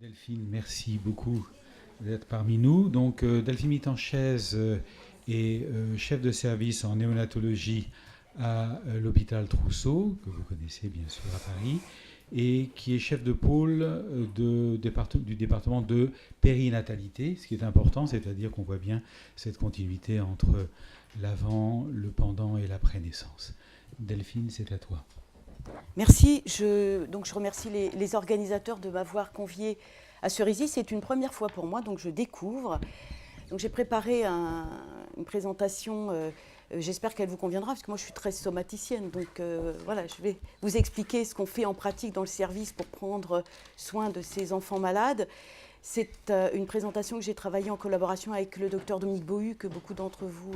Delphine, merci beaucoup d'être parmi nous. Donc, Delphine Mitanchez est chef de service en néonatologie à l'hôpital Trousseau, que vous connaissez bien sûr à Paris, et qui est chef de pôle du département de périnatalité, ce qui est important, c'est-à-dire qu'on voit bien cette continuité entre l'avant, le pendant et l'après-naissance. Delphine, c'est à toi. Merci. Je remercie les organisateurs de m'avoir convié à Cerisy. C'est une première fois pour moi, donc je découvre. Donc j'ai préparé une présentation. J'espère qu'elle vous conviendra, parce que moi je suis très somaticienne. Donc voilà, je vais vous expliquer ce qu'on fait en pratique dans le service pour prendre soin de ces enfants malades. C'est une présentation que j'ai travaillée en collaboration avec le docteur Dominique Bohu, que beaucoup d'entre vous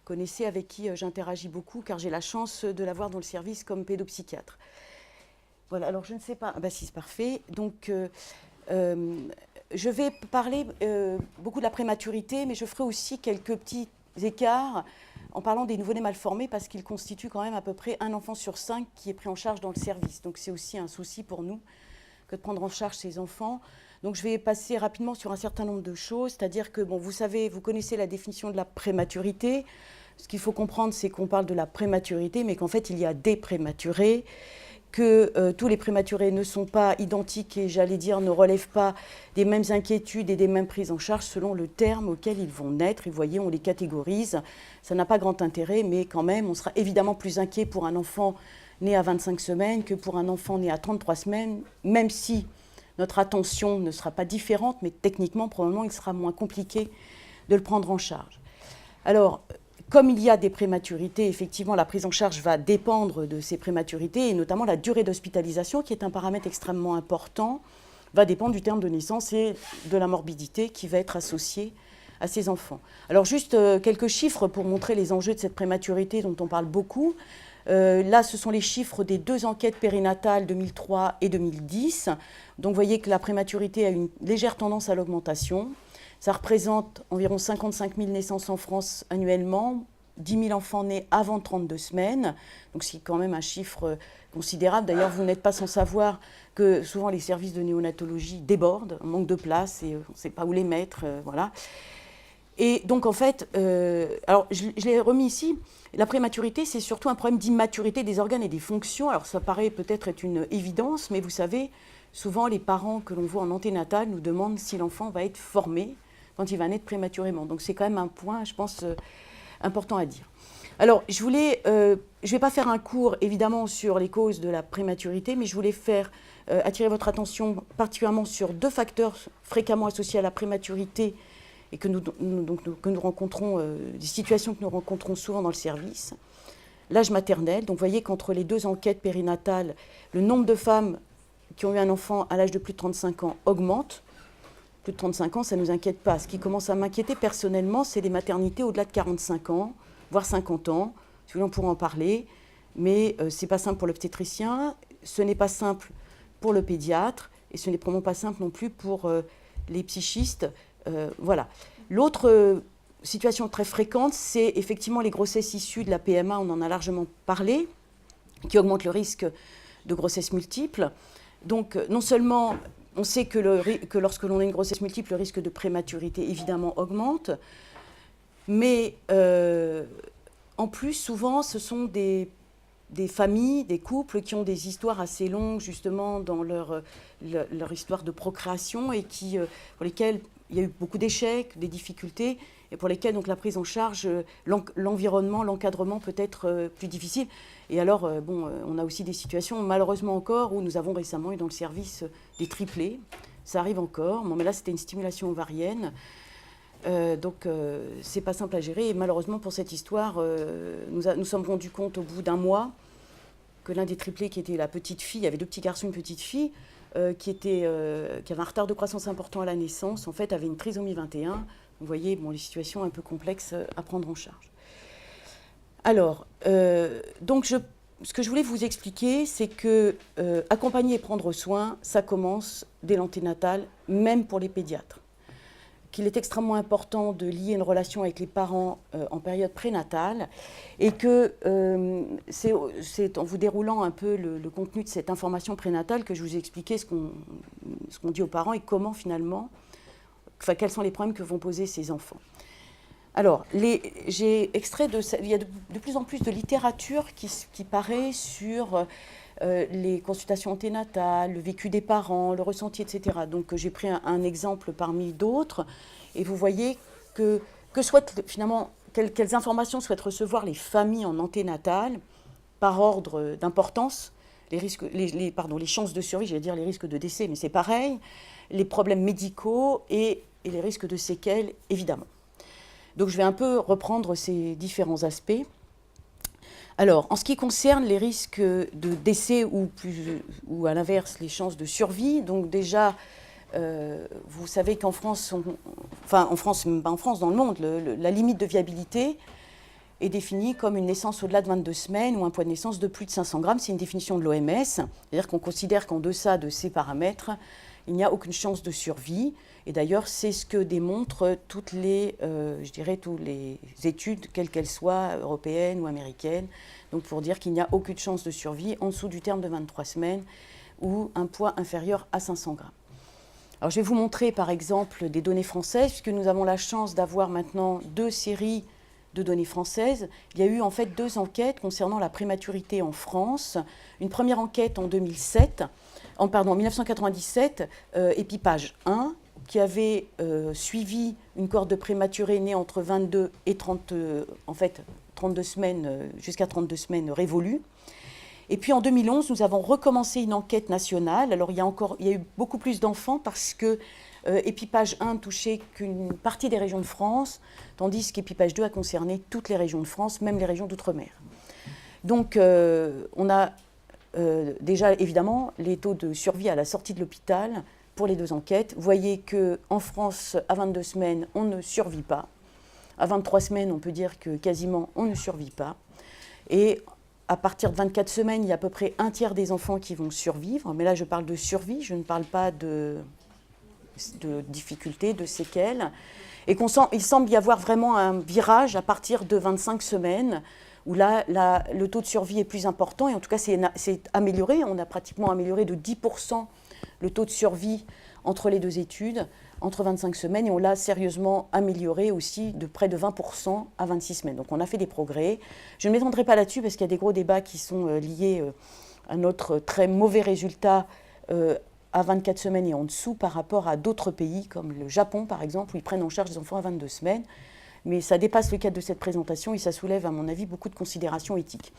connaissez, avec qui j'interagis beaucoup, car j'ai la chance de l'avoir dans le service comme pédopsychiatre. Voilà, alors je ne sais pas. Ah bah si, c'est parfait. Donc, je vais parler beaucoup de la prématurité, mais je ferai aussi quelques petits écarts en parlant des nouveau-nés mal formés, parce qu'ils constituent quand même à peu près un enfant sur 5 qui est pris en charge dans le service. Donc, c'est aussi un souci pour nous que de prendre en charge ces enfants. Donc, je vais passer rapidement sur un certain nombre de choses, c'est-à-dire que, bon, vous savez, vous connaissez la définition de la prématurité. Ce qu'il faut comprendre, c'est qu'on parle de la prématurité, mais qu'en fait, il y a des prématurés, que tous les prématurés ne sont pas identiques et, j'allais dire, ne relèvent pas des mêmes inquiétudes et des mêmes prises en charge selon le terme auquel ils vont naître. Et vous voyez, on les catégorise. Ça n'a pas grand intérêt, mais quand même, on sera évidemment plus inquiet pour un enfant né à 25 semaines que pour un enfant né à 33 semaines, même si notre attention ne sera pas différente, mais techniquement, probablement, il sera moins compliqué de le prendre en charge. Alors, comme il y a des prématurités, effectivement, la prise en charge va dépendre de ces prématurités, et notamment la durée d'hospitalisation, qui est un paramètre extrêmement important, va dépendre du terme de naissance et de la morbidité qui va être associée à ces enfants. Alors juste quelques chiffres pour montrer les enjeux de cette prématurité dont on parle beaucoup. Là, ce sont les chiffres des 2 enquêtes périnatales 2003 et 2010. Donc vous voyez que la prématurité a une légère tendance à l'augmentation. Ça représente environ 55 000 naissances en France annuellement, 10 000 enfants nés avant 32 semaines, donc c'est quand même un chiffre considérable. D'ailleurs, vous n'êtes pas sans savoir que souvent les services de néonatologie débordent, on manque de place et on ne sait pas où les mettre, voilà. Et donc en fait, alors je l'ai remis ici, la prématurité, c'est surtout un problème d'immaturité des organes et des fonctions. Alors ça paraît peut-être être une évidence, mais vous savez, souvent les parents que l'on voit en anténatal nous demandent si l'enfant va être formé quand il va naître prématurément. Donc c'est quand même un point, je pense, important à dire. Alors, je ne vais pas faire un cours, évidemment, sur les causes de la prématurité, mais je voulais attirer votre attention particulièrement sur 2 facteurs fréquemment associés à la prématurité et que nous rencontrons, des situations que nous rencontrons souvent dans le service. L'âge maternel, donc vous voyez qu'entre les 2 enquêtes périnatales, le nombre de femmes qui ont eu un enfant à l'âge de plus de 35 ans augmente. Plus de 35 ans, ça ne nous inquiète pas. Ce qui commence à m'inquiéter personnellement, c'est les maternités au-delà de 45 ans, voire 50 ans. Si vous voulez, on pourra en parler. Mais ce n'est pas simple pour l'obstétricien, ce n'est pas simple pour le pédiatre, et ce n'est probablement pas simple non plus pour les psychistes. Voilà. L'autre situation très fréquente, c'est effectivement les grossesses issues de la PMA, on en a largement parlé, qui augmentent le risque de grossesse multiple. Donc, non seulement on sait que lorsque l'on a une grossesse multiple, le risque de prématurité, évidemment, augmente. Mais en plus, souvent, ce sont des familles, des couples qui ont des histoires assez longues, justement, dans leur histoire de procréation et pour lesquelles il y a eu beaucoup d'échecs, des difficultés, et pour lesquelles donc, la prise en charge, l'environnement, l'encadrement peut être plus difficile. Et alors, on a aussi des situations, malheureusement encore, où nous avons récemment eu dans le service des triplés. Ça arrive encore. Bon, mais là, c'était une stimulation ovarienne. Donc, c'est pas simple à gérer. Et malheureusement, pour cette histoire, nous sommes rendus compte au bout d'un mois que l'un des triplés, qui était la petite fille, il y avait 2 petits garçons et une petite fille, qui avait un retard de croissance important à la naissance, en fait, avait une trisomie 21. Vous voyez, les situations un peu complexes à prendre en charge. Alors, donc ce que je voulais vous expliquer, c'est que accompagner et prendre soin, ça commence dès l'anténatal, même pour les pédiatres. qu'il est extrêmement important de lier une relation avec les parents en période prénatale et que c'est en vous déroulant un peu le contenu de cette information prénatale que je vous ai expliqué ce qu'on dit aux parents et comment finalement, quels sont les problèmes que vont poser ces enfants. Alors, j'ai extrait il y a de plus en plus de littérature qui paraît sur les consultations anténatales, le vécu des parents, le ressenti, etc. Donc, j'ai pris un exemple parmi d'autres, et vous voyez finalement, quelles informations souhaitent recevoir les familles en anténatal par ordre d'importance, les chances de survie, j'allais dire les risques de décès, mais c'est pareil, les problèmes médicaux et les risques de séquelles, évidemment. Donc je vais un peu reprendre ces différents aspects. Alors, en ce qui concerne les risques de décès ou à l'inverse, les chances de survie, donc déjà, vous savez qu'en France, dans le monde, la limite de viabilité est définie comme une naissance au-delà de 22 semaines ou un poids de naissance de plus de 500 grammes. C'est une définition de l'OMS, c'est-à-dire qu'on considère qu'en deçà de ces paramètres, il n'y a aucune chance de survie. Et d'ailleurs, c'est ce que démontrent toutes les études, quelles qu'elles soient, européennes ou américaines, donc pour dire qu'il n'y a aucune chance de survie en dessous du terme de 23 semaines ou un poids inférieur à 500 grammes. Alors, je vais vous montrer par exemple des données françaises, puisque nous avons la chance d'avoir maintenant 2 séries de données françaises. Il y a eu en fait 2 enquêtes concernant la prématurité en France. Une première enquête en 1997, Épipage 1, qui avait suivi une cohorte de prématurés nés entre 22 et 32 semaines, jusqu'à 32 semaines révolues. Et puis en 2011, nous avons recommencé une enquête nationale. Alors il y a eu beaucoup plus d'enfants parce que Épipage 1 touchait qu'une partie des régions de France, tandis qu'Épipage 2 a concerné toutes les régions de France, même les régions d'outre-mer. Donc on a déjà évidemment les taux de survie à la sortie de l'hôpital pour les 2 enquêtes. Vous voyez qu'en France, à 22 semaines, on ne survit pas. À 23 semaines, on peut dire que quasiment on ne survit pas. Et à partir de 24 semaines, il y a à peu près un tiers des enfants qui vont survivre. Mais là, je parle de survie, je ne parle pas de difficultés, de séquelles. Et il semble y avoir vraiment un virage à partir de 25 semaines, où là, le taux de survie est plus important. Et en tout cas, c'est amélioré. On a pratiquement amélioré de 10% le taux de survie entre les 2 études, entre 25 semaines, et on l'a sérieusement amélioré aussi de près de 20% à 26 semaines. Donc on a fait des progrès. Je ne m'étendrai pas là-dessus parce qu'il y a des gros débats qui sont liés à notre très mauvais résultat à 24 semaines et en dessous par rapport à d'autres pays comme le Japon par exemple, où ils prennent en charge les enfants à 22 semaines. Mais ça dépasse le cadre de cette présentation et ça soulève à mon avis beaucoup de considérations éthiques.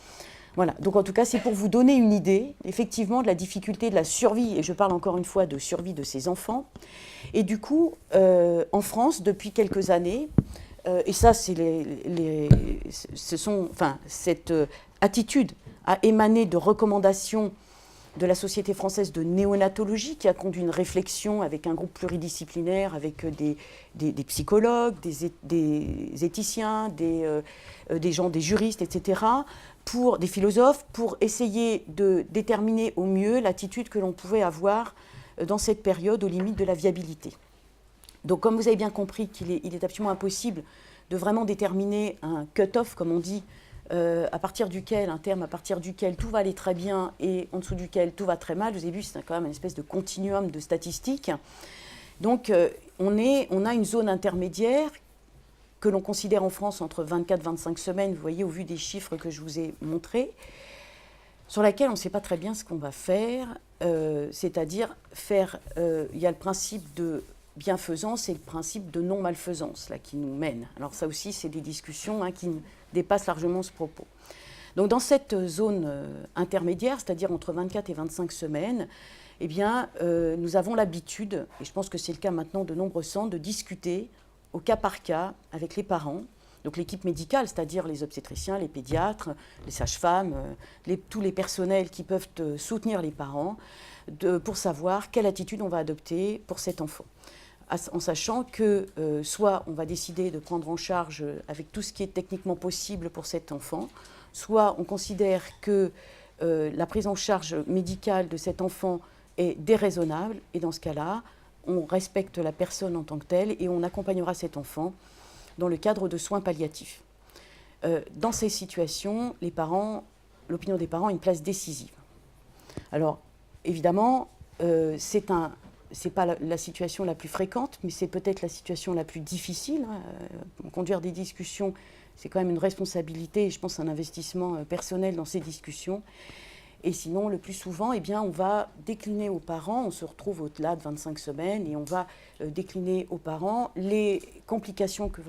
Voilà, donc en tout cas, c'est pour vous donner une idée, effectivement, de la difficulté de la survie, et je parle encore une fois de survie de ces enfants. Et du coup, en France, depuis quelques années, et ça, cette attitude a émané de recommandations de la Société française de néonatologie, qui a conduit une réflexion avec un groupe pluridisciplinaire, avec des psychologues, des éthiciens, des juristes, etc., des philosophes, pour essayer de déterminer au mieux l'attitude que l'on pouvait avoir dans cette période aux limites de la viabilité. Donc, comme vous avez bien compris qu'il est absolument impossible de vraiment déterminer un cut-off, comme on dit, un terme à partir duquel tout va aller très bien et en dessous duquel tout va très mal. Vous avez vu, c'est quand même une espèce de continuum de statistiques. Donc, on a une zone intermédiaire que l'on considère en France entre 24 et 25 semaines, vous voyez, au vu des chiffres que je vous ai montrés, sur laquelle on ne sait pas très bien ce qu'on va faire, c'est-à-dire il y a le principe de bienfaisance et le principe de non-malfaisance là, qui nous mène. Alors ça aussi, c'est des discussions qui dépassent largement ce propos. Donc dans cette zone intermédiaire, c'est-à-dire entre 24 et 25 semaines, eh bien, nous avons l'habitude, et je pense que c'est le cas maintenant de nombreux centres, de discuter au cas par cas avec les parents, donc l'équipe médicale, c'est-à-dire les obstétriciens, les pédiatres, les sages-femmes, tous les personnels qui peuvent soutenir les parents, pour savoir quelle attitude on va adopter pour cet enfant. En sachant que soit on va décider de prendre en charge avec tout ce qui est techniquement possible pour cet enfant, soit on considère que la prise en charge médicale de cet enfant est déraisonnable, et dans ce cas-là, on respecte la personne en tant que telle et on accompagnera cet enfant dans le cadre de soins palliatifs. Dans ces situations, l'opinion des parents a une place décisive. Alors, évidemment, c'est pas la situation la plus fréquente, mais c'est peut-être la situation la plus difficile. Conduire des discussions, c'est quand même une responsabilité et je pense un investissement personnel dans ces discussions. Et sinon, le plus souvent, eh bien, on va décliner aux parents, on se retrouve au-delà de 25 semaines, et on va décliner aux parents les complications que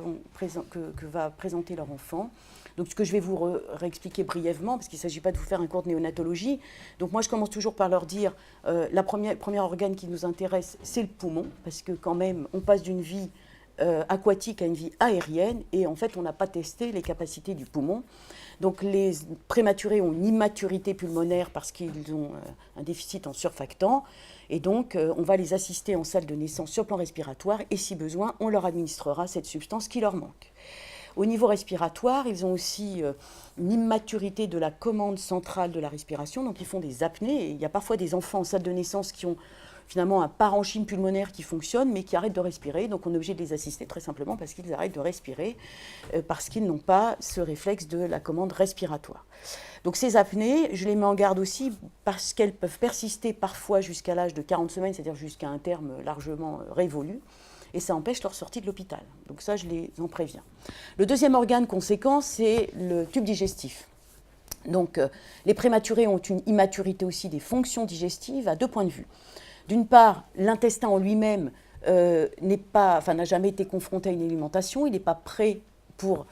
va présenter leur enfant. Donc, ce que je vais vous réexpliquer brièvement, parce qu'il ne s'agit pas de vous faire un cours de néonatologie. Donc, moi, je commence toujours par leur dire, le premier organe qui nous intéresse, c'est le poumon, parce que quand même, on passe d'une vie aquatique à une vie aérienne, et en fait, on n'a pas testé les capacités du poumon. Donc les prématurés ont une immaturité pulmonaire parce qu'ils ont un déficit en surfactants. Et donc on va les assister en salle de naissance sur le plan respiratoire et si besoin, on leur administrera cette substance qui leur manque. Au niveau respiratoire, ils ont aussi une immaturité de la commande centrale de la respiration. Donc ils font des apnées. Et il y a parfois des enfants en salle de naissance qui ont finalement un parenchyme pulmonaire qui fonctionne mais qui arrête de respirer. Donc on est obligé de les assister très simplement parce qu'ils arrêtent de respirer, parce qu'ils n'ont pas ce réflexe de la commande respiratoire. Donc ces apnées, je les mets en garde aussi parce qu'elles peuvent persister parfois jusqu'à l'âge de 40 semaines, c'est-à-dire jusqu'à un terme largement révolu, et ça empêche leur sortie de l'hôpital. Donc ça, je les en préviens. Le deuxième organe conséquent, c'est le tube digestif. Donc les prématurés ont une immaturité aussi des fonctions digestives à deux points de vue. D'une part, l'intestin en lui-même n'a jamais été confronté à une alimentation, il n'est pas prêt pour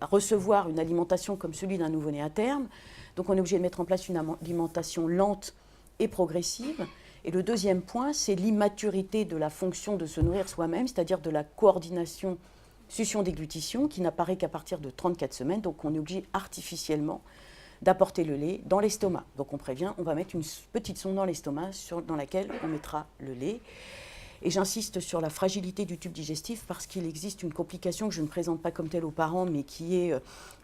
recevoir une alimentation comme celui d'un nouveau-né à terme. Donc on est obligé de mettre en place une alimentation lente et progressive. Et le deuxième point, c'est l'immaturité de la fonction de se nourrir soi-même, c'est-à-dire de la coordination succion-déglutition qui n'apparaît qu'à partir de 34 semaines. Donc on est obligé artificiellement d'apporter le lait dans l'estomac. Donc on prévient, on va mettre une petite sonde dans l'estomac dans laquelle on mettra le lait. Et j'insiste sur la fragilité du tube digestif parce qu'il existe une complication que je ne présente pas comme telle aux parents, mais qui est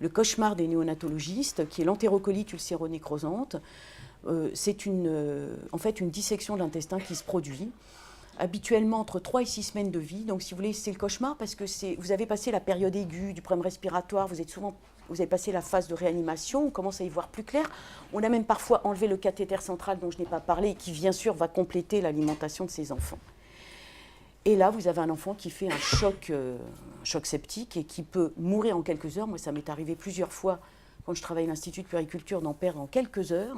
le cauchemar des néonatologistes, qui est l'entérocolite ulcéro-nécrosante. C'est en fait une dissection de l'intestin qui se produit habituellement entre 3 et 6 semaines de vie. Donc si vous voulez, c'est le cauchemar parce que vous avez passé la période aiguë du problème respiratoire, vous avez passé la phase de réanimation, on commence à y voir plus clair. On a même parfois enlevé le cathéter central dont je n'ai pas parlé et qui, bien sûr, va compléter l'alimentation de ces enfants. Et là, vous avez un enfant qui fait un choc septique et qui peut mourir en quelques heures. Moi, ça m'est arrivé plusieurs fois quand je travaillais à l'Institut de puériculture d'en perdre en quelques heures,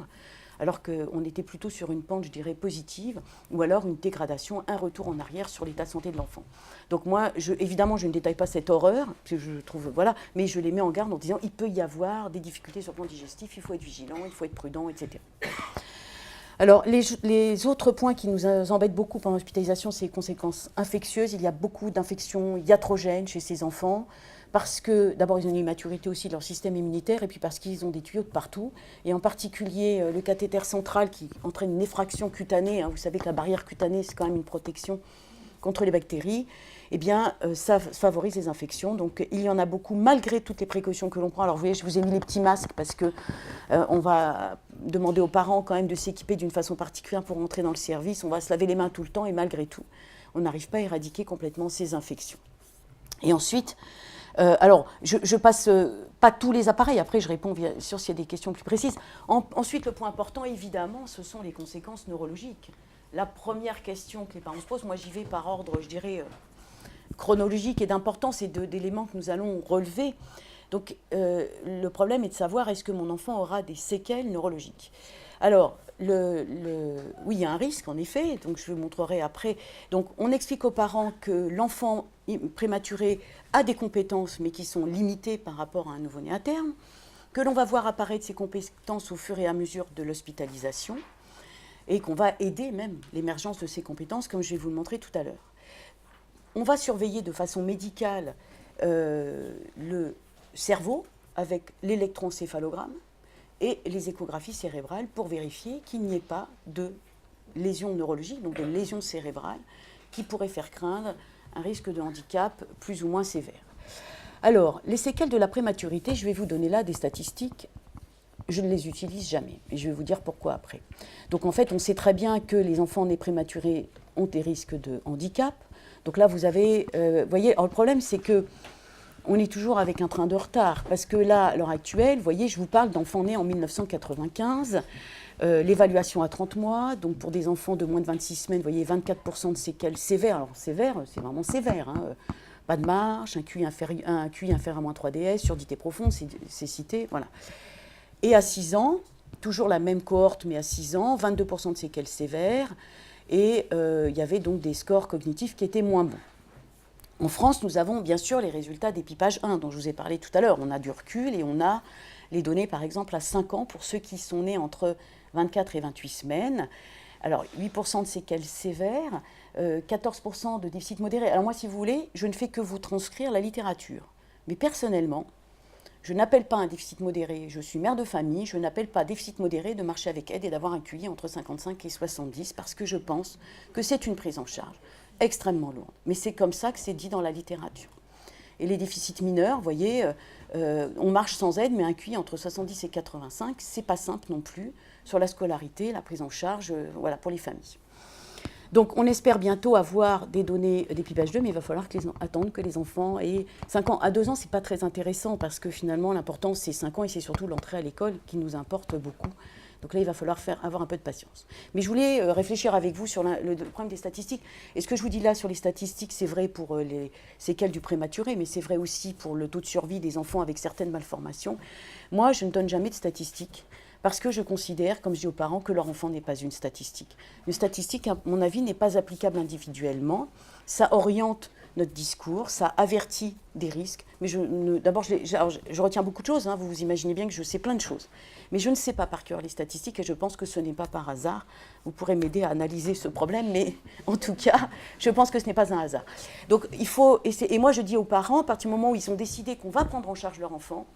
alors qu'on était plutôt sur une pente, je dirais, positive, ou alors une dégradation, un retour en arrière sur l'état de santé de l'enfant. Donc moi, évidemment, je ne détaille pas cette horreur, parce que je trouve, voilà, mais je les mets en garde en disant il peut y avoir des difficultés sur le plan digestif, il faut être vigilant, il faut être prudent, etc. Alors, les autres points qui nous embêtent beaucoup pendant l'hospitalisation, c'est les conséquences infectieuses. Il y a beaucoup d'infections iatrogènes chez ces enfants, parce que, d'abord, ils ont une immaturité aussi de leur système immunitaire, et puis parce qu'ils ont des tuyaux de partout, et en particulier le cathéter central qui entraîne une effraction cutanée. Vous savez que la barrière cutanée, c'est quand même une protection contre les bactéries. Eh bien, ça favorise les infections. Donc, il y en a beaucoup, malgré toutes les précautions que l'on prend. Alors, vous voyez, je vous ai mis les petits masques parce que on va demander aux parents quand même de s'équiper d'une façon particulière pour entrer dans le service. On va se laver les mains tout le temps et malgré tout, on n'arrive pas à éradiquer complètement ces infections. Et ensuite, alors, je passe pas tous les appareils. Après, je réponds bien sûr s'il y a des questions plus précises. Ensuite, le point important, évidemment, ce sont les conséquences neurologiques. La première question que les parents se posent, moi j'y vais par ordre, je dirais, chronologique et d'importance et d'éléments que nous allons relever. Donc le problème est de savoir est-ce que mon enfant aura des séquelles neurologiques. Alors, oui, il y a un risque en effet, donc je vous montrerai après. Donc on explique aux parents que l'enfant prématuré a des compétences mais qui sont limitées par rapport à un nouveau-né à terme, que l'on va voir apparaître ces compétences au fur et à mesure de l'hospitalisation et qu'on va aider même l'émergence de ces compétences comme je vais vous le montrer tout à l'heure. On va surveiller de façon médicale le cerveau avec l'électroencéphalogramme et les échographies cérébrales pour vérifier qu'il n'y ait pas de lésions neurologiques, donc de lésions cérébrales, qui pourraient faire craindre un risque de handicap plus ou moins sévère. Alors, les séquelles de la prématurité, je vais vous donner là des statistiques je ne les utilise jamais. Et je vais vous dire pourquoi après. Donc en fait, on sait très bien que les enfants nés prématurés ont des risques de handicap. Donc là, vous avez... voyez, alors le problème, c'est que on est toujours avec un train de retard. Parce que là, à l'heure actuelle, vous voyez, je vous parle d'enfants nés en 1995. L'évaluation à 30 mois, donc pour des enfants de moins de 26 semaines, vous voyez, 24% de séquelles sévères. Alors sévère, c'est vraiment sévère. Hein. Pas de marche, un QI inférieur à moins 3 DS, surdité profonde, c'est cité, voilà. Et à 6 ans, toujours la même cohorte, mais à 6 ans, 22% de séquelles sévères, et il y avait donc des scores cognitifs qui étaient moins bons. En France, nous avons bien sûr les résultats d'épipage 1, dont je vous ai parlé tout à l'heure. On a du recul et on a les données, par exemple, à 5 ans pour ceux qui sont nés entre 24 et 28 semaines. Alors, 8% de séquelles sévères, 14% de déficit modéré. Alors moi, si vous voulez, je ne fais que vous transcrire la littérature. Mais personnellement, je n'appelle pas un déficit modéré, je suis mère de famille, je n'appelle pas déficit modéré de marcher avec aide et d'avoir un QI entre 55 et 70 parce que je pense que c'est une prise en charge extrêmement lourde. Mais c'est comme ça que c'est dit dans la littérature. Et les déficits mineurs, vous voyez, on marche sans aide, mais un QI entre 70 et 85, c'est pas simple non plus sur la scolarité, la prise en charge, voilà, pour les familles. Donc on espère bientôt avoir des données d'épipage 2, mais il va falloir attendre que les enfants aient 5 ans. À 2 ans, c'est pas très intéressant parce que finalement l'important c'est 5 ans et c'est surtout l'entrée à l'école qui nous importe beaucoup. Donc là, il va falloir avoir un peu de patience. Mais je voulais réfléchir avec vous sur le problème des statistiques. Et ce que je vous dis là sur les statistiques, c'est vrai pour les séquelles du prématuré, mais c'est vrai aussi pour le taux de survie des enfants avec certaines malformations. Moi, je ne donne jamais de statistiques parce que je considère, comme je dis aux parents, que leur enfant n'est pas une statistique. Une statistique, à mon avis, n'est pas applicable individuellement. Ça oriente notre discours, ça avertit des risques. Mais d'abord, je retiens beaucoup de choses. Hein, vous imaginez bien que je sais plein de choses. Mais je ne sais pas par cœur les statistiques et je pense que ce n'est pas par hasard. Vous pourrez m'aider à analyser ce problème, mais en tout cas, je pense que ce n'est pas un hasard. Donc, il faut... Et moi, je dis aux parents, à partir du moment où ils ont décidé qu'on va prendre en charge leur enfant,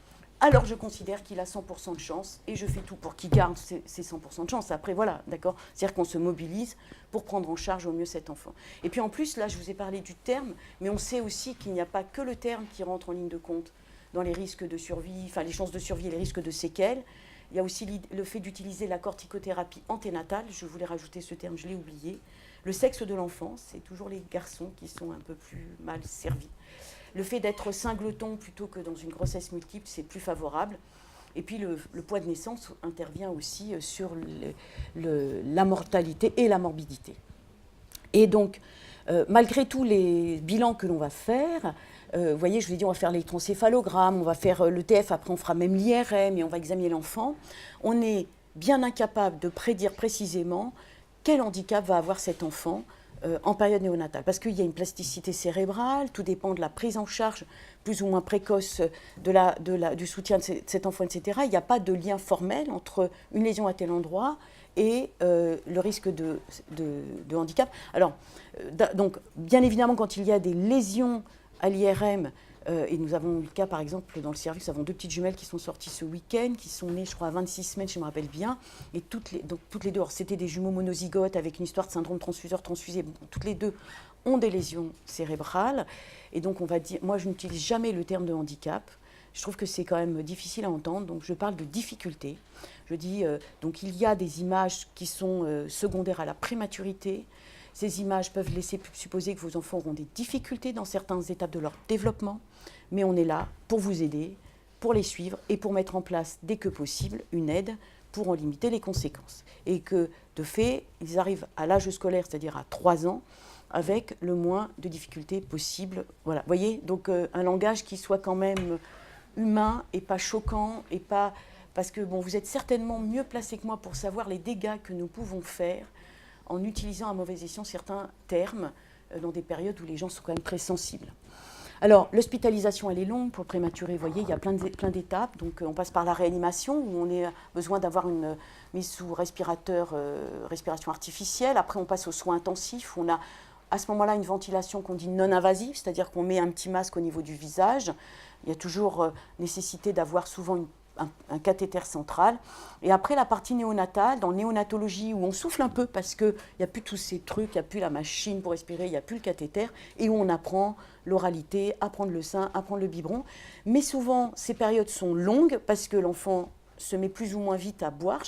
alors je considère qu'il a 100% de chance et je fais tout pour qu'il garde ces 100% de chance. Après, voilà, d'accord. C'est-à-dire qu'on se mobilise pour prendre en charge au mieux cet enfant. Et puis en plus, là, je vous ai parlé du terme, mais on sait aussi qu'il n'y a pas que le terme qui rentre en ligne de compte dans les risques de survie, enfin les chances de survie et les risques de séquelles. Il y a aussi le fait d'utiliser la corticothérapie anténatale. Je voulais rajouter ce terme, je l'ai oublié. Le sexe de l'enfant, c'est toujours les garçons qui sont un peu plus mal servis. Le fait d'être singleton plutôt que dans une grossesse multiple, c'est plus favorable. Et puis le poids de naissance intervient aussi sur la mortalité et la morbidité. Et donc, malgré tous les bilans que l'on va faire, vous voyez, je vous ai dit, on va faire l'électroencéphalogramme, on va faire l'ETF, après on fera même l'IRM et on va examiner l'enfant. On est bien incapable de prédire précisément quel handicap va avoir cet enfant en période néonatale, parce qu'il y a une plasticité cérébrale, tout dépend de la prise en charge plus ou moins précoce du soutien de cet enfant, etc. Il n'y a pas de lien formel entre une lésion à tel endroit et le risque de handicap. Alors, donc, bien évidemment, quand il y a des lésions à l'IRM, et nous avons eu le cas, par exemple, dans le service, nous avons 2 petites jumelles qui sont sorties ce week-end, qui sont nées, je crois, à 26 semaines, je me rappelle bien, et toutes les deux, c'était des jumeaux monozygotes avec une histoire de syndrome transfuseur-transfusé, bon, toutes les deux ont des lésions cérébrales, et donc on va dire, moi je n'utilise jamais le terme de handicap, je trouve que c'est quand même difficile à entendre, donc je parle de difficulté. Je dis, donc il y a des images qui sont secondaires à la prématurité. Ces images peuvent laisser supposer que vos enfants auront des difficultés dans certaines étapes de leur développement, mais on est là pour vous aider, pour les suivre et pour mettre en place, dès que possible, une aide pour en limiter les conséquences. Et que, de fait, ils arrivent à l'âge scolaire, c'est-à-dire à 3 ans, avec le moins de difficultés possible. Voilà, vous voyez, donc un langage qui soit quand même humain et pas choquant, et pas... Parce que bon, vous êtes certainement mieux placé que moi pour savoir les dégâts que nous pouvons faire en utilisant à mauvais escient certains termes dans des périodes où les gens sont quand même très sensibles. Alors, l'hospitalisation, elle est longue pour le prématuré. Vous voyez, il y a plein d'étapes. Donc, on passe par la réanimation, où on a besoin d'avoir une mise sous respiration artificielle. Après, on passe aux soins intensifs. On a, à ce moment-là, une ventilation qu'on dit non invasive, c'est-à-dire qu'on met un petit masque au niveau du visage. Il y a toujours nécessité d'avoir souvent un cathéter central. Et après, la partie néonatale, dans néonatologie, où on souffle un peu parce qu'il n'y a plus tous ces trucs, il n'y a plus la machine pour respirer, il n'y a plus le cathéter, et où on apprend l'oralité, apprendre le sein, apprendre le biberon. Mais souvent, ces périodes sont longues parce que l'enfant se met plus ou moins vite à boire.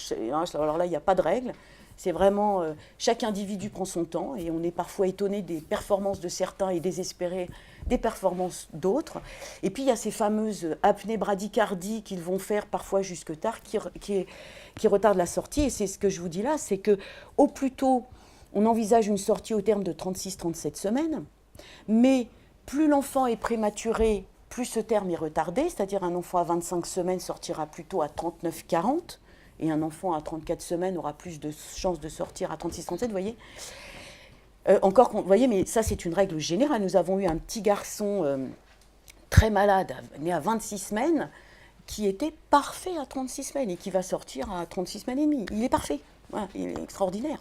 Alors là, il n'y a pas de règle. C'est vraiment, chaque individu prend son temps et on est parfois étonné des performances de certains et désespéré des performances d'autres. Et puis il y a ces fameuses apnées bradycardies qu'ils vont faire parfois jusque tard qui retardent la sortie. Et c'est ce que je vous dis là, c'est qu'au plus tôt, on envisage une sortie au terme de 36-37 semaines, mais plus l'enfant est prématuré, plus ce terme est retardé, c'est-à-dire un enfant à 25 semaines sortira plutôt à 39-40, et un enfant à 34 semaines aura plus de chances de sortir à 36-37, vous voyez. Vous voyez, mais ça c'est une règle générale. Nous avons eu un petit garçon très malade, né à 26 semaines, qui était parfait à 36 semaines et qui va sortir à 36 semaines et demie. Il est parfait. Voilà, il est extraordinaire.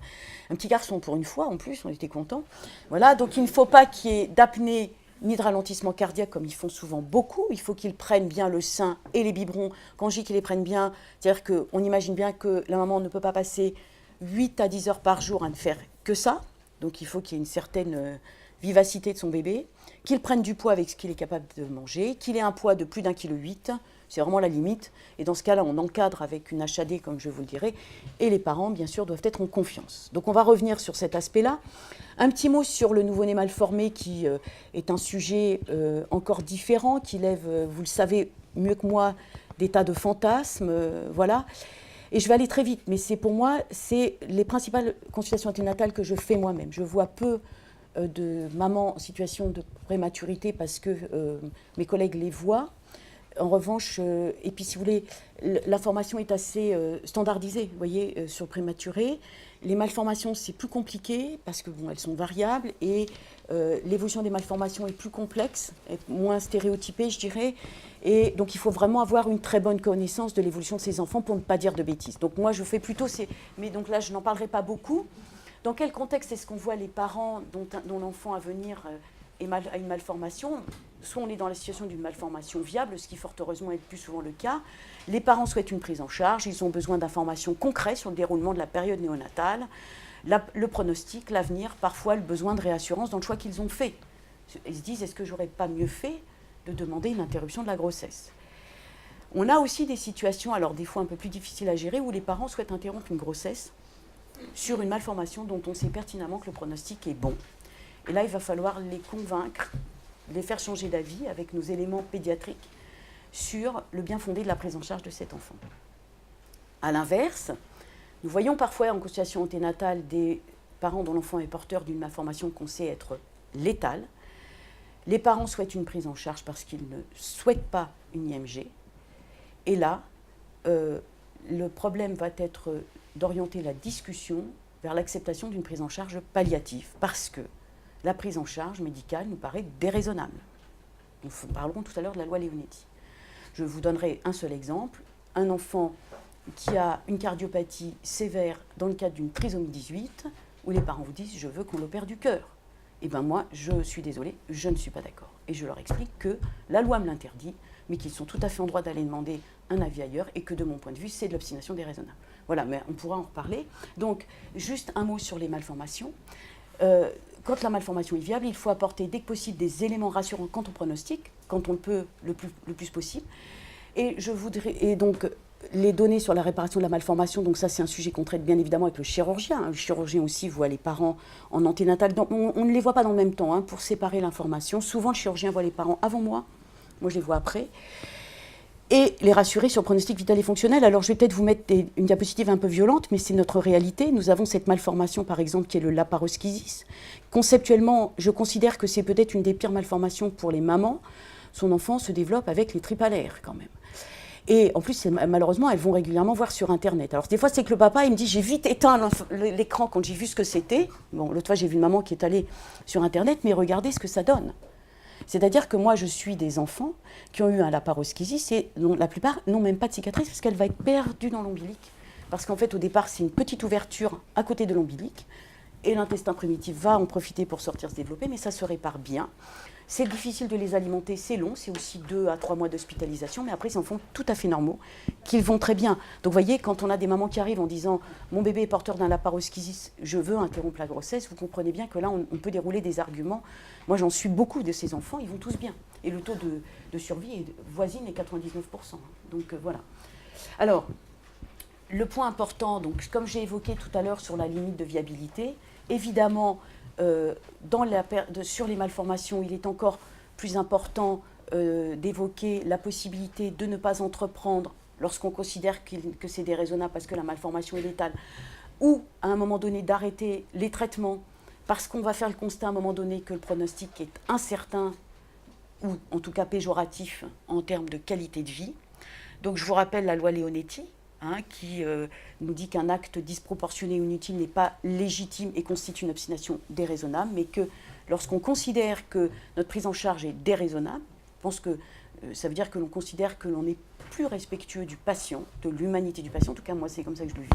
Un petit garçon pour une fois, en plus, on était contents. Voilà, donc il ne faut pas qu'il y ait d'apnée ni de ralentissement cardiaque comme ils font souvent beaucoup. Il faut qu'ils prennent bien le sein et les biberons. Quand je dis qu'ils les prennent bien, c'est-à-dire qu'on imagine bien que la maman ne peut pas passer 8 à 10 heures par jour à ne faire que ça. Donc il faut qu'il y ait une certaine vivacité de son bébé, qu'il prenne du poids avec ce qu'il est capable de manger, qu'il ait un poids de plus d'1,8 kg. C'est vraiment la limite. Et dans ce cas-là, on encadre avec une HAD, comme je vous le dirai. Et les parents, bien sûr, doivent être en confiance. Donc on va revenir sur cet aspect-là. Un petit mot sur le nouveau-né mal formé, qui est un sujet encore différent, qui lève, vous le savez mieux que moi, des tas de fantasmes. Voilà. Et je vais aller très vite, mais pour moi, c'est les principales consultations anténatales que je fais moi-même. Je vois peu de mamans en situation de prématurité parce que mes collègues les voient. En revanche, et puis si vous voulez, l'information est assez standardisée, vous voyez, sur le prématuré. Les malformations, c'est plus compliqué parce que bon, elles sont variables et l'évolution des malformations est plus complexe, est moins stéréotypée, je dirais. Et donc il faut vraiment avoir une très bonne connaissance de l'évolution de ces enfants pour ne pas dire de bêtises. Donc moi, je fais plutôt mais donc là, je n'en parlerai pas beaucoup. Dans quel contexte est-ce qu'on voit les parents dont l'enfant à venir a une malformation? Soit on est dans la situation d'une malformation viable, ce qui fort heureusement est le plus souvent le cas. Les parents souhaitent une prise en charge, ils ont besoin d'informations concrètes sur le déroulement de la période néonatale, le pronostic, l'avenir, parfois le besoin de réassurance dans le choix qu'ils ont fait. Ils se disent, est-ce que j'aurais pas mieux fait de demander une interruption de la grossesse? On a aussi des situations, alors des fois un peu plus difficiles à gérer, où les parents souhaitent interrompre une grossesse sur une malformation dont on sait pertinemment que le pronostic est bon. Et là, il va falloir les convaincre, les faire changer d'avis avec nos éléments pédiatriques sur le bien fondé de la prise en charge de cet enfant. A l'inverse, nous voyons parfois en consultation anténatale des parents dont l'enfant est porteur d'une malformation qu'on sait être létale. Les parents souhaitent une prise en charge parce qu'ils ne souhaitent pas une IMG. Et là, le problème va être d'orienter la discussion vers l'acceptation d'une prise en charge palliative parce que la prise en charge médicale nous paraît déraisonnable. Nous parlerons tout à l'heure de la loi Leonetti. Je vous donnerai un seul exemple. Un enfant qui a une cardiopathie sévère dans le cadre d'une trisomie 18, où les parents vous disent « je veux qu'on l'opère du cœur ». Eh bien moi, je suis désolée, je ne suis pas d'accord. Et je leur explique que la loi me l'interdit, mais qu'ils sont tout à fait en droit d'aller demander un avis ailleurs et que de mon point de vue, c'est de l'obstination déraisonnable. Voilà, mais on pourra en reparler. Donc, juste un mot sur les malformations. Quand la malformation est viable, il faut apporter dès que possible des éléments rassurants quant au pronostic, quand on le peut le plus possible. Et donc, les données sur la réparation de la malformation, donc ça c'est un sujet qu'on traite bien évidemment avec le chirurgien. Le chirurgien aussi voit les parents en anténatal. On ne les voit pas dans le même temps pour séparer l'information. Souvent le chirurgien voit les parents avant moi je les vois après. Et les rassurer sur le pronostic vital et fonctionnel. Alors je vais peut-être vous mettre une diapositive un peu violente, mais c'est notre réalité. Nous avons cette malformation par exemple qui est le laparoschisis. Conceptuellement, je considère que c'est peut-être une des pires malformations pour les mamans. Son enfant se développe avec les tripalaires quand même. Et en plus, malheureusement, elles vont régulièrement voir sur Internet. Alors des fois, c'est que le papa, il me dit, j'ai vite éteint l'écran quand j'ai vu ce que c'était. Bon, l'autre fois, j'ai vu une maman qui est allée sur Internet, mais regardez ce que ça donne. C'est-à-dire que moi, je suis des enfants qui ont eu un laparoschisis et la plupart n'ont même pas de cicatrice parce qu'elle va être perdue dans l'ombilic. Parce qu'en fait, au départ, c'est une petite ouverture à côté de l'ombilic et l'intestin primitif va en profiter pour sortir se développer, mais ça se répare bien. C'est difficile de les alimenter, c'est long, c'est aussi 2 à 3 mois d'hospitalisation, mais après, ils en font tout à fait normaux, qu'ils vont très bien. Donc, vous voyez, quand on a des mamans qui arrivent en disant « Mon bébé est porteur d'un laparoschisis, je veux interrompre la grossesse », vous comprenez bien que là, on peut dérouler des arguments. Moi, j'en suis beaucoup de ces enfants, ils vont tous bien. Et le taux de survie est voisine les 99%. Donc, voilà. Alors, le point important, donc, comme j'ai évoqué tout à l'heure sur la limite de viabilité, évidemment, sur les malformations, il est encore plus important d'évoquer la possibilité de ne pas entreprendre lorsqu'on considère que c'est déraisonnable parce que la malformation est létale, ou à un moment donné d'arrêter les traitements parce qu'on va faire le constat à un moment donné que le pronostic est incertain ou en tout cas péjoratif en termes de qualité de vie. Donc je vous rappelle la loi Leonetti, qui nous dit qu'un acte disproportionné ou inutile n'est pas légitime et constitue une obstination déraisonnable, mais que lorsqu'on considère que notre prise en charge est déraisonnable, je pense que ça veut dire que l'on considère que l'on est plus respectueux du patient, de l'humanité du patient, en tout cas moi c'est comme ça que je le vis.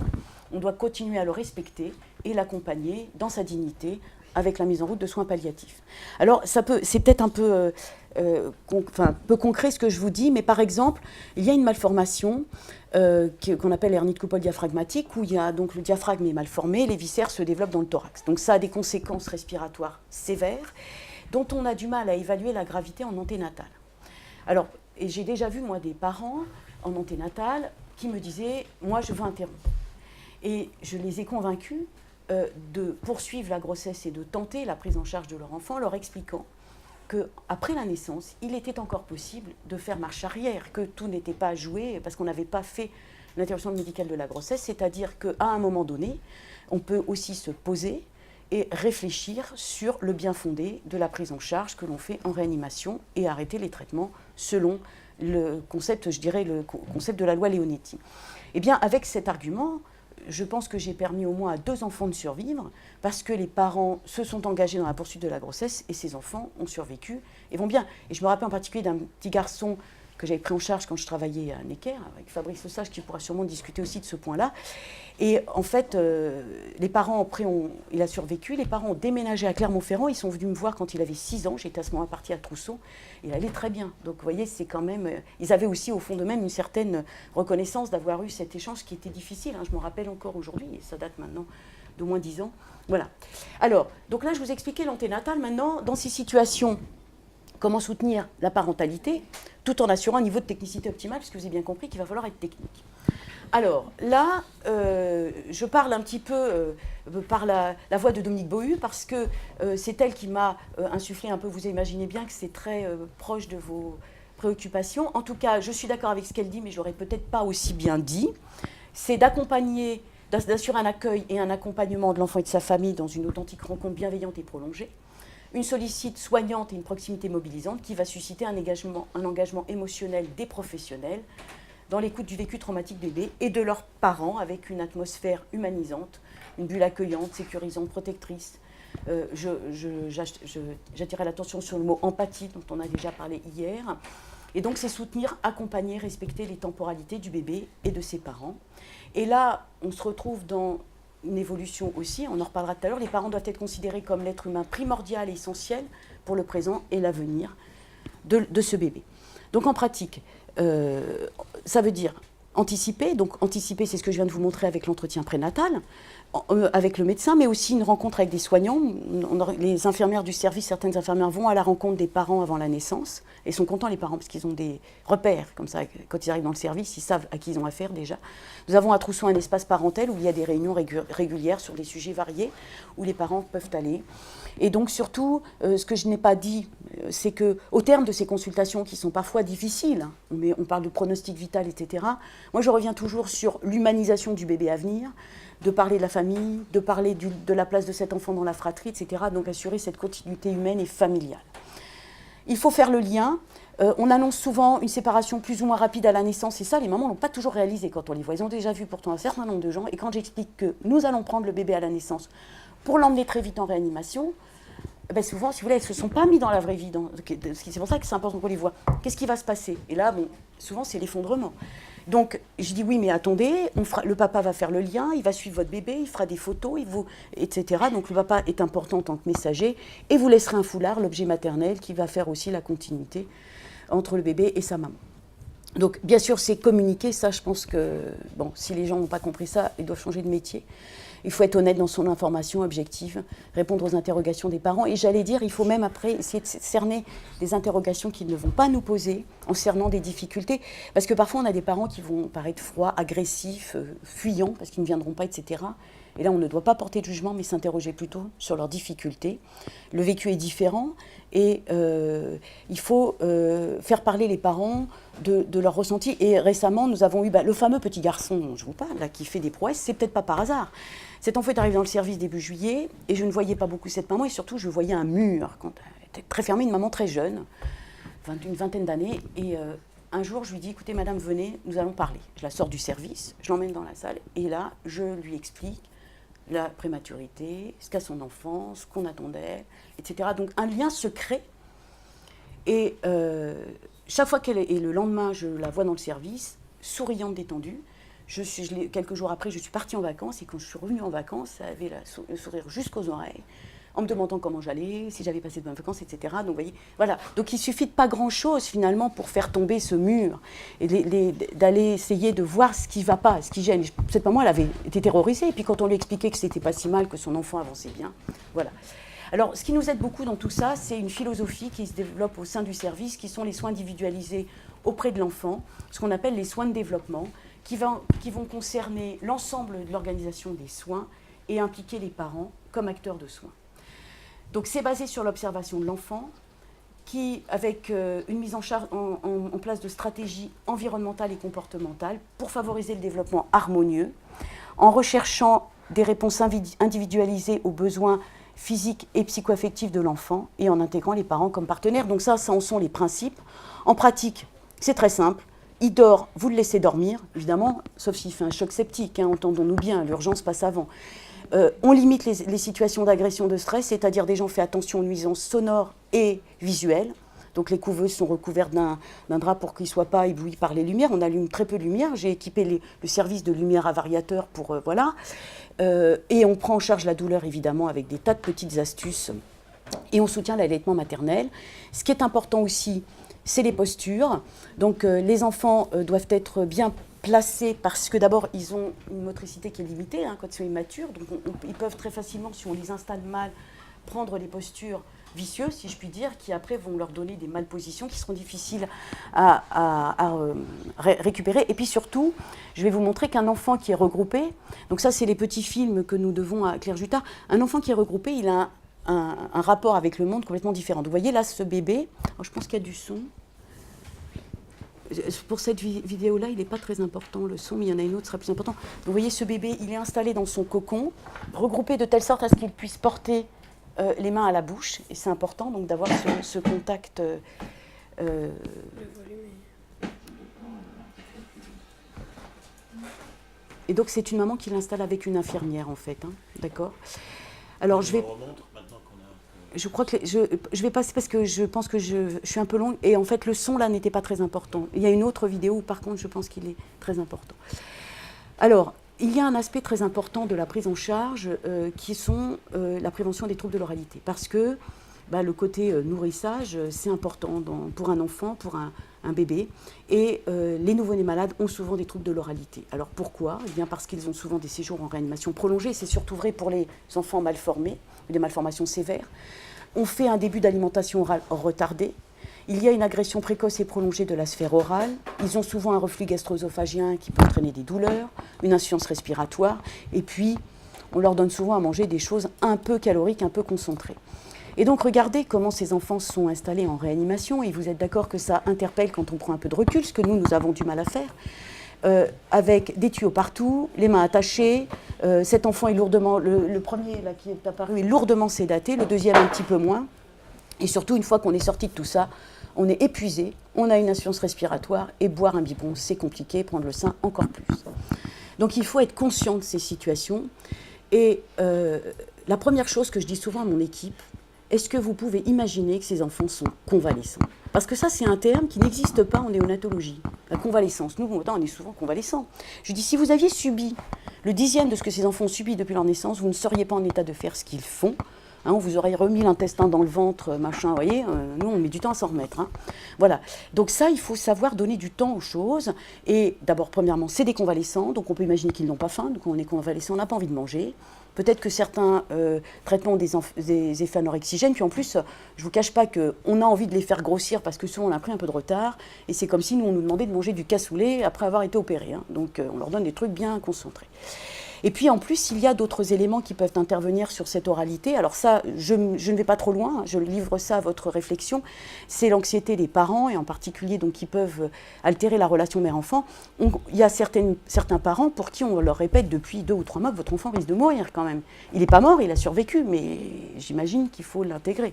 On doit continuer à le respecter et l'accompagner dans sa dignité avec la mise en route de soins palliatifs. Alors c'est peut-être un peu, peu concret ce que je vous dis, mais par exemple, il y a une malformation qu'on appelle hernie de coupole diaphragmatique, où il y a donc le diaphragme est mal formé, les viscères se développent dans le thorax. Donc ça a des conséquences respiratoires sévères, dont on a du mal à évaluer la gravité en anténatal. Alors, et j'ai déjà vu, moi, des parents en anténatal qui me disaient « moi, je veux interrompre ». Et je les ai convaincus de poursuivre la grossesse et de tenter la prise en charge de leur enfant, leur expliquant qu'après la naissance, il était encore possible de faire marche arrière, que tout n'était pas joué parce qu'on n'avait pas fait l'interruption médicale de la grossesse, c'est-à-dire qu'à un moment donné, on peut aussi se poser et réfléchir sur le bien fondé de la prise en charge que l'on fait en réanimation et arrêter les traitements selon le concept, je dirais, le concept de la loi Leonetti. Eh bien, avec cet argument, je pense que j'ai permis au moins à 2 enfants de survivre parce que les parents se sont engagés dans la poursuite de la grossesse et ces enfants ont survécu et vont bien. Et je me rappelle en particulier d'un petit garçon que j'avais pris en charge quand je travaillais à Necker, avec Fabrice Lesage, qui pourra sûrement discuter aussi de ce point-là. Et en fait, les parents, après, il a survécu, les parents ont déménagé à Clermont-Ferrand, ils sont venus me voir quand il avait 6 ans, j'étais à ce moment-là partie à Trousseau, il allait très bien. Donc vous voyez, c'est quand même... ils avaient aussi au fond d'eux-mêmes une certaine reconnaissance d'avoir eu cet échange qui était difficile, je m'en rappelle encore aujourd'hui, et ça date maintenant d'au moins 10 ans. Voilà. Alors, donc là, je vous expliquais l'anténatal. Maintenant, dans ces situations, comment soutenir la parentalité tout en assurant un niveau de technicité optimal, puisque vous avez bien compris qu'il va falloir être technique. Alors là, je parle un petit peu par la voix de Dominique Bohu, parce que c'est elle qui m'a insufflé un peu, vous imaginez bien que c'est très proche de vos préoccupations. En tout cas, je suis d'accord avec ce qu'elle dit, mais je n'aurais peut-être pas aussi bien dit. C'est d'accompagner, d'assurer un accueil et un accompagnement de l'enfant et de sa famille dans une authentique rencontre bienveillante et prolongée. Une sollicite soignante et une proximité mobilisante qui va susciter un engagement émotionnel des professionnels dans l'écoute du vécu traumatique bébé et de leurs parents avec une atmosphère humanisante, une bulle accueillante, sécurisante, protectrice. J'attirais l'attention sur le mot empathie dont on a déjà parlé hier. Et donc c'est soutenir, accompagner, respecter les temporalités du bébé et de ses parents. Et là, on se retrouve dans une évolution aussi, on en reparlera tout à l'heure, les parents doivent être considérés comme l'être humain primordial et essentiel pour le présent et l'avenir de ce bébé. Donc en pratique, ça veut dire anticiper, donc anticiper c'est ce que je viens de vous montrer avec l'entretien prénatal, avec le médecin, mais aussi une rencontre avec des soignants. Les infirmières du service, certaines infirmières vont à la rencontre des parents avant la naissance et sont contents les parents parce qu'ils ont des repères, comme ça quand ils arrivent dans le service, ils savent à qui ils ont affaire déjà. Nous avons à Trousseau un espace parentel où il y a des réunions régulières sur des sujets variés où les parents peuvent aller. Et donc surtout, ce que je n'ai pas dit, c'est qu'au terme de ces consultations qui sont parfois difficiles, mais on parle de pronostic vital, etc., moi je reviens toujours sur l'humanisation du bébé à venir, de parler de la famille, de parler de la place de cet enfant dans la fratrie, etc., donc assurer cette continuité humaine et familiale. Il faut faire le lien. On annonce souvent une séparation plus ou moins rapide à la naissance, et ça, les mamans n'ont pas toujours réalisé quand on les voit. Ils ont déjà vu pourtant un certain nombre de gens, et quand j'explique que nous allons prendre le bébé à la naissance pour l'emmener très vite en réanimation, ben souvent, si vous voulez, elles ne se sont pas mis dans la vraie vie. C'est pour ça que c'est important qu'on les voit. Qu'est-ce qui va se passer? Et là, bon, souvent, c'est l'effondrement. Donc, je dis oui, mais attendez, le papa va faire le lien, il va suivre votre bébé, il fera des photos, etc. Donc, le papa est important en tant que messager, et vous laisserez un foulard, l'objet maternel, qui va faire aussi la continuité entre le bébé et sa maman. Donc, bien sûr, c'est communiquer. Ça, je pense que, bon, si les gens n'ont pas compris ça, ils doivent changer de métier. il faut être honnête dans son information objective, répondre aux interrogations des parents. Et j'allais dire, il faut même après essayer de cerner des interrogations qu'ils ne vont pas nous poser en cernant des difficultés. Parce que parfois, on a des parents qui vont paraître froids, agressifs, fuyants, parce qu'ils ne viendront pas, etc. Et là, on ne doit pas porter de jugement, mais s'interroger plutôt sur leurs difficultés. Le vécu est différent et il faut faire parler les parents de leurs ressentis. Et récemment, nous avons eu le fameux petit garçon dont je vous parle, là, qui fait des prouesses. C'est peut-être pas par hasard. Cet enfant est arrivé dans le service début juillet et je ne voyais pas beaucoup cette maman. Et surtout, je voyais un mur, quand elle était très fermée, une maman très jeune, une vingtaine d'années. Et un jour, je lui dis, écoutez, madame, venez, nous allons parler. Je la sors du service, je l'emmène dans la salle et là, je lui explique la prématurité, ce qu'a son enfant, ce qu'on attend d'elle, etc. Donc un lien se crée. Et chaque fois qu'elle est, et le lendemain, je la vois dans le service, souriante, détendue. Quelques jours après, je suis partie en vacances, et quand je suis revenue en vacances, elle avait le sourire jusqu'aux oreilles, en me demandant comment j'allais, si j'avais passé de bonnes vacances, etc. Donc, vous voyez, voilà. Donc, il suffit de pas grand-chose, finalement, pour faire tomber ce mur et d'aller essayer de voir ce qui ne va pas, ce qui gêne. Cette maman, elle avait été terrorisée. Et puis, quand on lui expliquait que c'était pas si mal, que son enfant avançait bien, voilà. Alors, ce qui nous aide beaucoup dans tout ça, c'est une philosophie qui se développe au sein du service, qui sont les soins individualisés auprès de l'enfant, ce qu'on appelle les soins de développement, qui vont concerner l'ensemble de l'organisation des soins et impliquer les parents comme acteurs de soins. Donc c'est basé sur l'observation de l'enfant, qui, avec une mise en place de stratégies environnementales et comportementales pour favoriser le développement harmonieux, en recherchant des réponses individualisées aux besoins physiques et psycho-affectifs de l'enfant et en intégrant les parents comme partenaires. Donc ça en sont les principes. En pratique, c'est très simple. Il dort, vous le laissez dormir, évidemment, sauf s'il fait un choc septique, hein, entendons-nous bien, l'urgence passe avant. On limite les situations d'agression de stress, c'est-à-dire des gens fait attention aux nuisances sonores et visuelles. Donc les couveuses sont recouvertes d'un drap pour qu'ils ne soient pas éblouis par les lumières. On allume très peu de lumière. J'ai équipé le service de lumière à variateur pour... voilà. Et on prend en charge la douleur, évidemment, avec des tas de petites astuces. Et on soutient l'allaitement maternel. Ce qui est important aussi, c'est les postures. Donc les enfants doivent être bien placés parce que d'abord, ils ont une motricité qui est limitée hein, quand ils sont immatures. Donc ils peuvent très facilement, si on les installe mal, prendre des postures vicieuses, si je puis dire, qui après vont leur donner des malpositions qui seront difficiles à récupérer. Et puis surtout, je vais vous montrer qu'un enfant qui est regroupé, donc ça c'est les petits films que nous devons à Claire Jutard, un enfant qui est regroupé, il a un rapport avec le monde complètement différent. Vous voyez là ce bébé, alors, je pense qu'il y a du son. Pour cette vidéo-là, il n'est pas très important, le son, mais il y en a une autre qui sera plus important. Vous voyez ce bébé, il est installé dans son cocon, regroupé de telle sorte à ce qu'il puisse porter les mains à la bouche, et c'est important donc d'avoir ce contact. Le volume est... Et donc c'est une maman qui l'installe avec une infirmière en fait, hein, d'accord. Alors je vais... Je crois que je vais passer parce que je pense que je suis un peu longue et en fait le son là n'était pas très important. Il y a une autre vidéo où par contre je pense qu'il est très important. Alors, il y a un aspect très important de la prise en charge qui sont la prévention des troubles de l'oralité. Parce que le côté nourrissage, c'est important pour un enfant, pour un bébé. Et les nouveau-nés malades ont souvent des troubles de l'oralité. Alors pourquoi ? Eh bien parce qu'ils ont souvent des séjours en réanimation prolongés. C'est surtout vrai pour les enfants mal formés, des malformations sévères. On fait un début d'alimentation orale retardé. Il y a une agression précoce et prolongée de la sphère orale. Ils ont souvent un reflux gastro-œsophagien qui peut entraîner des douleurs, une insuffisance respiratoire. Et puis, on leur donne souvent à manger des choses un peu caloriques, un peu concentrées. Et donc, regardez comment ces enfants sont installés en réanimation. Et vous êtes d'accord que ça interpelle quand on prend un peu de recul, ce que nous avons du mal à faire. Avec des tuyaux partout, les mains attachées. Cet enfant est lourdement... Le premier là, qui est apparu est lourdement sédaté, le deuxième un petit peu moins. Et surtout, une fois qu'on est sorti de tout ça, on est épuisé, on a une insuffisance respiratoire et boire un biberon, c'est compliqué, prendre le sein encore plus. Donc il faut être conscient de ces situations. Et la première chose que je dis souvent à mon équipe, est-ce que vous pouvez imaginer que ces enfants sont convalescents ? Parce que ça, c'est un terme qui n'existe pas en néonatologie. La convalescence. Nous, on est souvent convalescents. Je dis, si vous aviez subi le 10e de ce que ces enfants ont subi depuis leur naissance, vous ne seriez pas en état de faire ce qu'ils font. Hein, on vous aurait remis l'intestin dans le ventre, machin, vous voyez. Nous, on met du temps à s'en remettre. Hein. Voilà. Donc ça, il faut savoir donner du temps aux choses. Et d'abord, premièrement, c'est des convalescents. Donc on peut imaginer qu'ils n'ont pas faim. Donc on est convalescent, on n'a pas envie de manger. peut-être que certains traitements ont des effets anorexigènes, puis en plus, je ne vous cache pas qu'on a envie de les faire grossir parce que souvent on a pris un peu de retard, et c'est comme si nous, on nous demandait de manger du cassoulet après avoir été opéré, hein. Donc on leur donne des trucs bien concentrés. Et puis en plus, il y a d'autres éléments qui peuvent intervenir sur cette oralité. Alors ça, je ne vais pas trop loin, je livre ça à votre réflexion. C'est l'anxiété des parents, et en particulier donc, qui peuvent altérer la relation mère-enfant. Il y a certains parents pour qui on leur répète depuis 2 ou 3 mois que votre enfant risque de mourir quand même. Il n'est pas mort, il a survécu, mais j'imagine qu'il faut l'intégrer.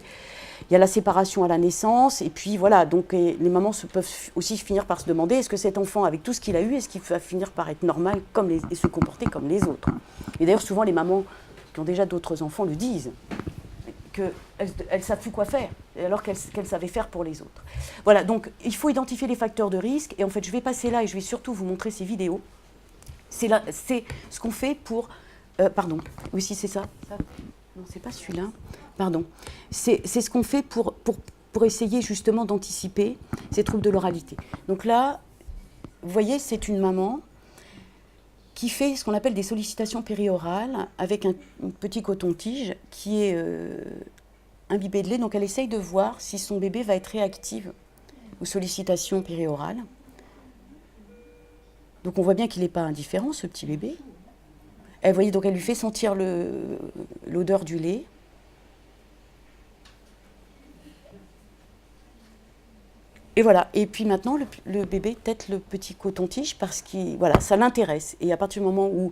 Il y a la séparation à la naissance, et puis voilà, donc les mamans peuvent aussi finir par se demander est-ce que cet enfant, avec tout ce qu'il a eu, est-ce qu'il va finir par être normal et se comporter comme les autres. Et d'ailleurs, souvent, les mamans qui ont déjà d'autres enfants le disent, qu'elles ne savent plus quoi faire, alors qu'elles savaient faire pour les autres. Voilà, donc il faut identifier les facteurs de risque, et en fait, je vais passer là, et je vais surtout vous montrer ces vidéos. C'est ce qu'on fait pour... pardon, oui, si c'est ça. Non, c'est pas celui-là. Pardon. C'est ce qu'on fait pour essayer justement d'anticiper ces troubles de l'oralité. Donc là, vous voyez, c'est une maman qui fait ce qu'on appelle des sollicitations périorales avec un petit coton-tige qui est imbibé de lait. Donc elle essaye de voir si son bébé va être réactif aux sollicitations périorales. Donc on voit bien qu'il n'est pas indifférent, ce petit bébé. Vous voyez, donc elle lui fait sentir l'odeur du lait. Et voilà, et puis maintenant, le bébé tète le petit coton-tige parce que voilà, ça l'intéresse. Et à partir du moment où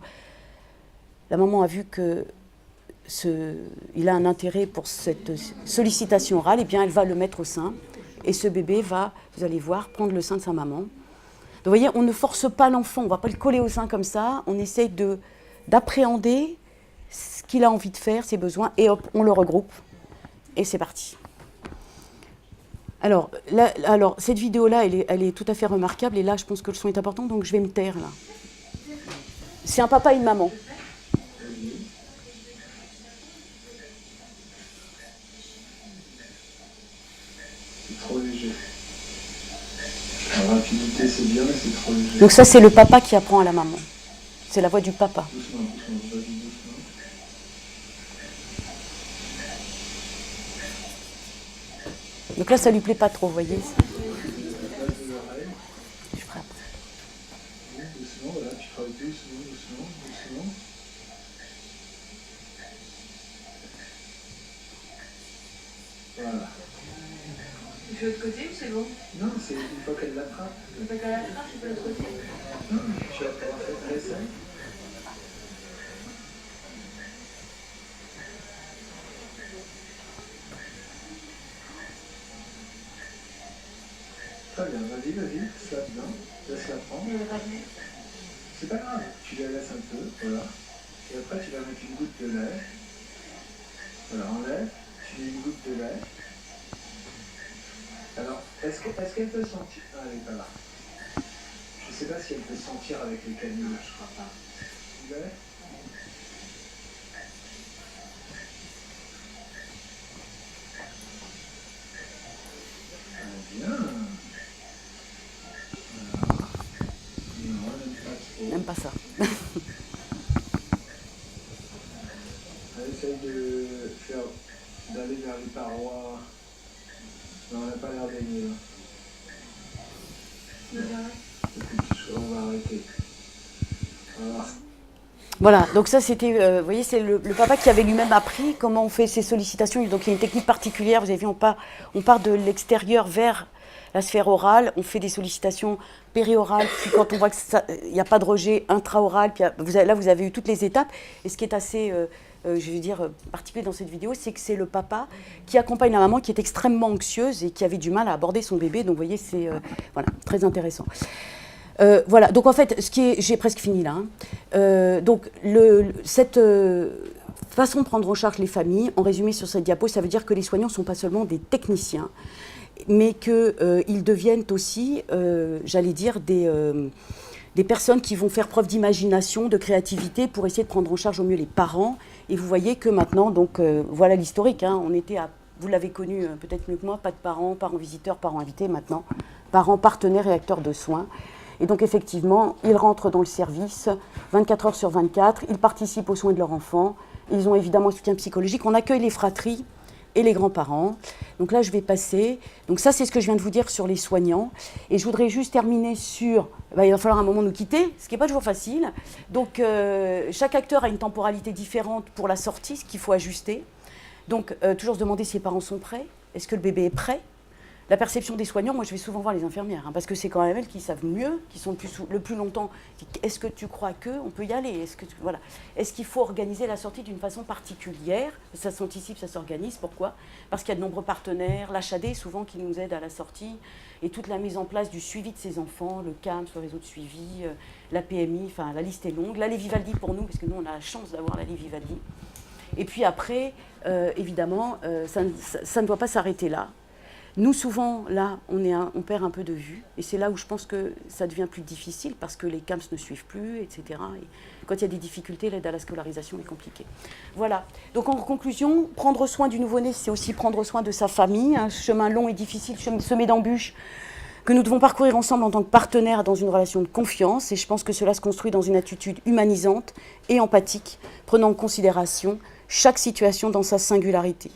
la maman a vu qu'il a un intérêt pour cette sollicitation orale, eh bien, elle va le mettre au sein. Et ce bébé va, vous allez voir, prendre le sein de sa maman. Donc vous voyez, on ne force pas l'enfant, on ne va pas le coller au sein comme ça. On essaye d'appréhender ce qu'il a envie de faire, ses besoins, et hop, on le regroupe. Et c'est parti. Alors, cette vidéo-là, elle est tout à fait remarquable, et là, je pense que le son est important, donc je vais me taire, là. C'est un papa et une maman. C'est trop léger. La rapidité, c'est bien, mais c'est trop léger. Donc ça, c'est le papa qui apprend à la maman. C'est la voix du papa. Doucement, doucement, vas-y, doucement. Donc là, ça lui plaît pas trop, vous voyez. Je ferai après. Doucement, voilà, tu travailles doucement, doucement, doucement. Voilà. Tu fais de l'autre côté ou c'est bon? Non, c'est une fois qu'elle l'attrape. Une fois qu'elle l'attrape, tu fais de l'autre côté? Non, tu vas pouvoir faire très simple. Très bien, vas-y, slap dedans, laisse-la prendre. C'est pas grave, tu la laisses un peu, voilà. Et après, tu vas mettre une goutte de lait. Voilà, enlève, tu mets une goutte de lait. Alors, est-ce qu'elle peut sentir... Ah, elle n'est pas là. Je ne sais pas si elle peut sentir avec les canyons. Je crois pas. Du lait. Bien. J'aime pas ça. Elle essaye d'aller vers les parois. Non, elle n'a pas l'air d'aimer là. On va arrêter. Voilà. Voilà, donc ça c'était, vous voyez, c'est le papa qui avait lui-même appris comment on fait ces sollicitations. Donc il y a une technique particulière, vous avez vu, on part de l'extérieur vers la sphère orale, on fait des sollicitations périorales, puis quand on voit qu'il n'y a pas de rejet intra-oral, puis là vous avez eu toutes les étapes. Et ce qui est assez, je veux dire, particulier dans cette vidéo, c'est que c'est le papa qui accompagne la maman qui est extrêmement anxieuse et qui avait du mal à aborder son bébé. Donc vous voyez, c'est voilà, très intéressant. Voilà, donc en fait, j'ai presque fini là. Donc cette façon de prendre en charge les familles, en résumé sur cette diapo, ça veut dire que les soignants ne sont pas seulement des techniciens, mais qu'ils deviennent aussi, j'allais dire, des personnes qui vont faire preuve d'imagination, de créativité pour essayer de prendre en charge au mieux les parents. Et vous voyez que maintenant, donc voilà l'historique, hein, on était vous l'avez connu peut-être mieux que moi, pas de parents visiteurs, parents invités maintenant, parents partenaires et acteurs de soins. Et donc effectivement, ils rentrent dans le service 24 heures sur 24, ils participent aux soins de leur enfant, Ils ont évidemment un soutien psychologique. On accueille les fratries et les grands-parents. Donc là, je vais passer. Donc ça, c'est ce que je viens de vous dire sur les soignants. Et je voudrais juste terminer sur... il va falloir un moment nous quitter, ce qui n'est pas toujours facile. Donc chaque acteur a une temporalité différente pour la sortie, ce qu'il faut ajuster. Donc toujours se demander si les parents sont prêts. Est-ce que le bébé est prêt? La perception des soignants, moi je vais souvent voir les infirmières, parce que c'est quand même elles qui savent mieux, qui sont le plus longtemps. Est-ce que tu crois qu'on peut y aller? Est-ce qu'il faut organiser la sortie d'une façon particulière? Ça s'anticipe, ça s'organise. Pourquoi? Parce qu'il y a de nombreux partenaires, l'HAD souvent qui nous aide à la sortie, et toute la mise en place du suivi de ces enfants, le CAMS, le réseau de suivi, la PMI, enfin la liste est longue. L'allée Vivaldi pour nous, parce que nous on a la chance d'avoir l'allée Vivaldi. Et puis après, évidemment, ça ne doit pas s'arrêter là. Nous, souvent, là, on perd un peu de vue. Et c'est là où je pense que ça devient plus difficile parce que les CAMS ne suivent plus, etc. Et quand il y a des difficultés, l'aide à la scolarisation est compliquée. Voilà. Donc, en conclusion, prendre soin du nouveau-né, c'est aussi prendre soin de sa famille. Un chemin long et difficile, semé d'embûches, que nous devons parcourir ensemble en tant que partenaires dans une relation de confiance. Et je pense que cela se construit dans une attitude humanisante et empathique, prenant en considération chaque situation dans sa singularité.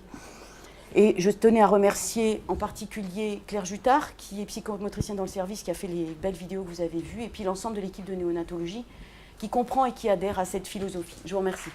Et je tenais à remercier en particulier Claire Jutard, qui est psychomotricienne dans le service, qui a fait les belles vidéos que vous avez vues, et puis l'ensemble de l'équipe de néonatologie, qui comprend et qui adhère à cette philosophie. Je vous remercie.